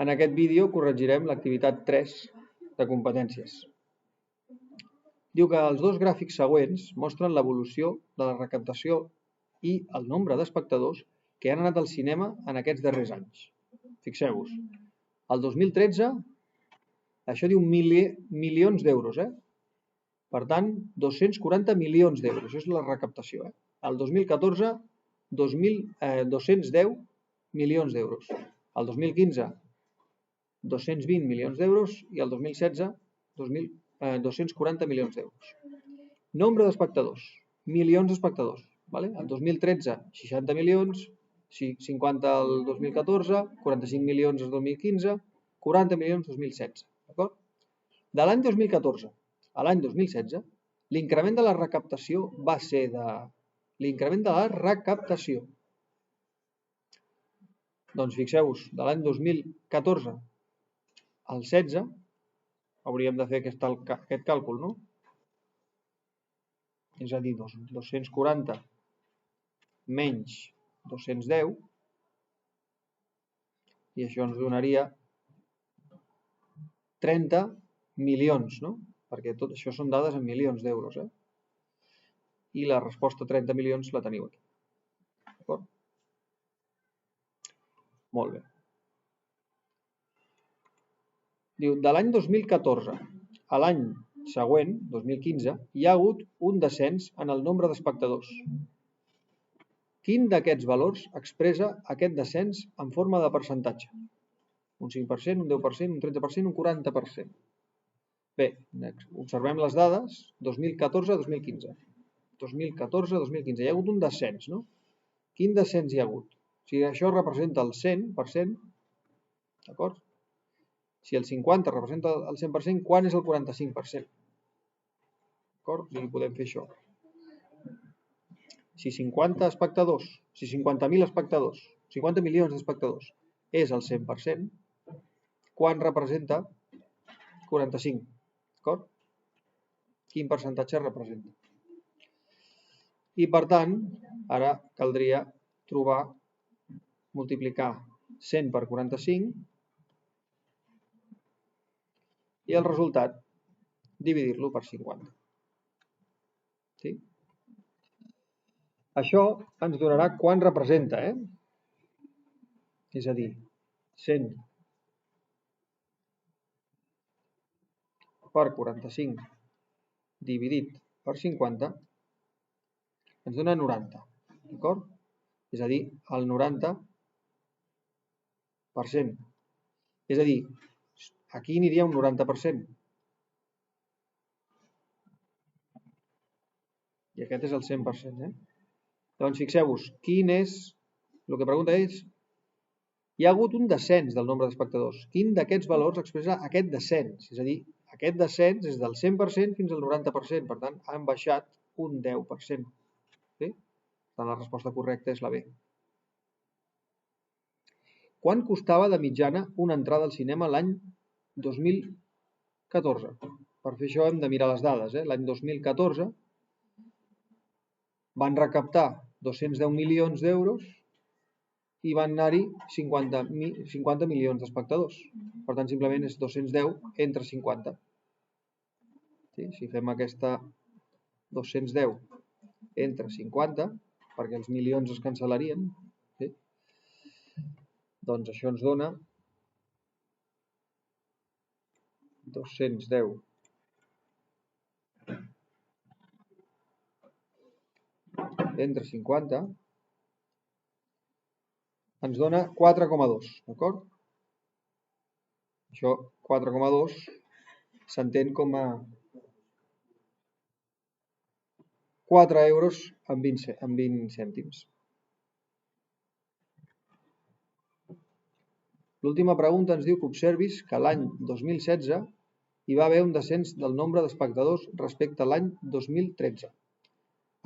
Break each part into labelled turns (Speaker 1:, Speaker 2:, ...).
Speaker 1: En aquest vídeo corregirem l'activitat 3 de competències. Diu que els dos gràfics següents mostren l'evolució de la recaptació i el nombre d'espectadors que han anat al cinema en aquests darrers anys. Fixeu-vos, el 2013, això diu milions d'euros, Per tant, 240 milions d'euros, això és la recaptació. El 2014, 210 milions d'euros. El 2015, 220 milions d'euros i el 2016, 240 milions d'euros. Nombre d'espectadors, milions d'espectadors. El 2013, 60 milions, 50 el 2014, 45 milions el 2015, 40 milions el 2016. D'acord? De l'any 2014 a l'any 2016, l'increment de la recaptació va ser de... L'increment de la recaptació. Doncs fixeu-vos, de l'any 2014 al 16, hauríem de fer aquest càlcul, no? És a dir, 240 menys 210, i això ens donaria 30 milions, no? Perquè tot això són dades en milions d'euros, I la resposta 30 milions la teniu aquí. D'acord? Molt bé. Diu, de l'any 2014 a l'any següent, 2015, hi ha hagut un descens en el nombre d'espectadors. Quin d'aquests valors expressa aquest descens en forma de percentatge? Un 5%, un 10%, un 30%, un 40%. Bé, observem les dades, 2014-2015. 2014-2015, hi ha hagut un descens, no? Quin descens hi ha hagut? Si això representa el 100%, d'acord? Si el 50 representa el 100%, quan és el 45%? D'acord? I podem fer això. Si 50 espectadors, si 50.000 espectadors, 50 milions d'espectadors és el 100%, quan representa 45%? D'acord? Quin percentatge representa? I per tant, ara caldria multiplicar 100 per 45 i el resultat dividir-lo per 50. Sí? Això ens donarà quan representa, És a dir, 100 per 45 dividit per 50 ens dona 90, d'acord? És a dir, el 90%. És a dir, aquí aniria un 90%. I aquest és el 100%, Doncs fixeu-vos, quin és... El que pregunta és... Hi ha hagut un descens del nombre d'espectadors. Quin d'aquests valors expressa aquest descens? És a dir, aquest descens és del 100% fins al 90%. Per tant, han baixat un 10%. Sí? Per tant, la resposta correcta és la B. Quant costava de mitjana una entrada al cinema l'any 2014? Per fer això hem de mirar les dades. L'any 2014 van recaptar 210 milions d'euros i van anar-hi 50 milions d'espectadors. Per tant, simplement és 210 entre 50. Sí? Si fem aquesta 210 entre 50, perquè els milions es cancel·larien, sí? Doncs això ens dona 210 entre 50 ens dona 4,2, d'acord? Això, 4,2, s'entén com a 4 euros amb 20 cèntims. L'última pregunta ens diu que observis que l'any 2016 hi va haver un descens del nombre d'espectadors respecte a l'any 2013.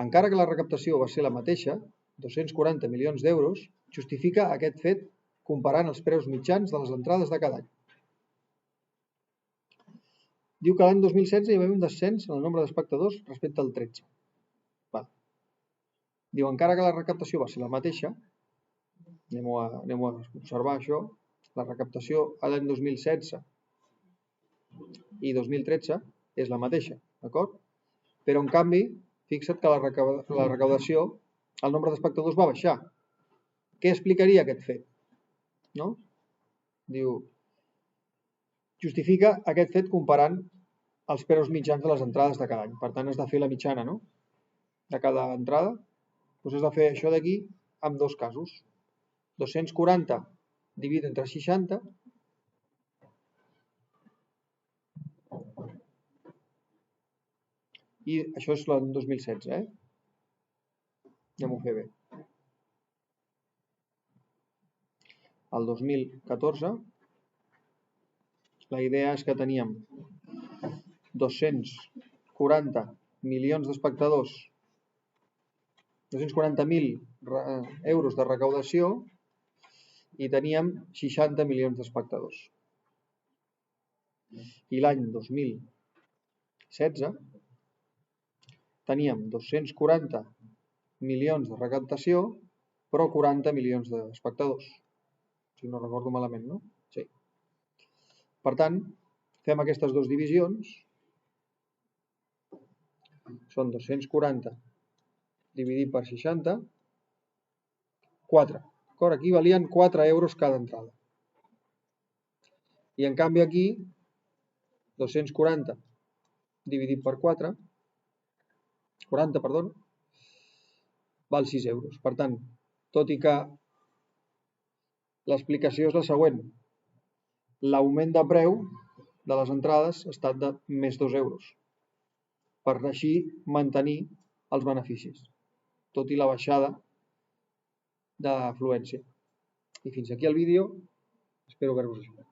Speaker 1: Encara que la recaptació va ser la mateixa, 240 milions d'euros, justifica aquest fet comparant els preus mitjans de les entrades de cada any. Diu que l'any 2016 hi va haver un descens en el nombre d'espectadors respecte al 13. Diu, encara que la recaptació va ser la mateixa, anem a observar això, La recaptació a l'any 2016 i 2013 és la mateixa, d'acord? Però, en canvi, fixa't que la recaudació, el nombre d'espectadors va baixar. Què explicaria aquest fet? No? Diu, justifica aquest fet comparant els preus mitjans de les entrades de cada any. Per tant, has de fer la mitjana, no?, de cada entrada. Doncs has de fer això d'aquí amb dos casos. 240 dividit entre 60 i això és l'any 2016, Anem-ho a fer bé. El 2014 la idea és que teníem 240 milions d'espectadors, 240.000 euros de recaudació i teníem 60 milions d'espectadors. I l'any 2016 teníem 240 milions de recaptació, però 40 milions d'espectadors. Si no recordo malament, no? Sí. Per tant, fem aquestes dues divisions. Són 240 dividit per 60, 4. Aquí valien 4 euros cada entrada. I en canvi aquí, 240 dividit per 40, val 6 euros. Per tant, tot i que l'explicació és la següent, l'augment de preu de les entrades ha estat de més 2 euros, per així mantenir els beneficis, tot i la baixada d'afluència. I fins aquí el vídeo, espero haver-vos ajudat.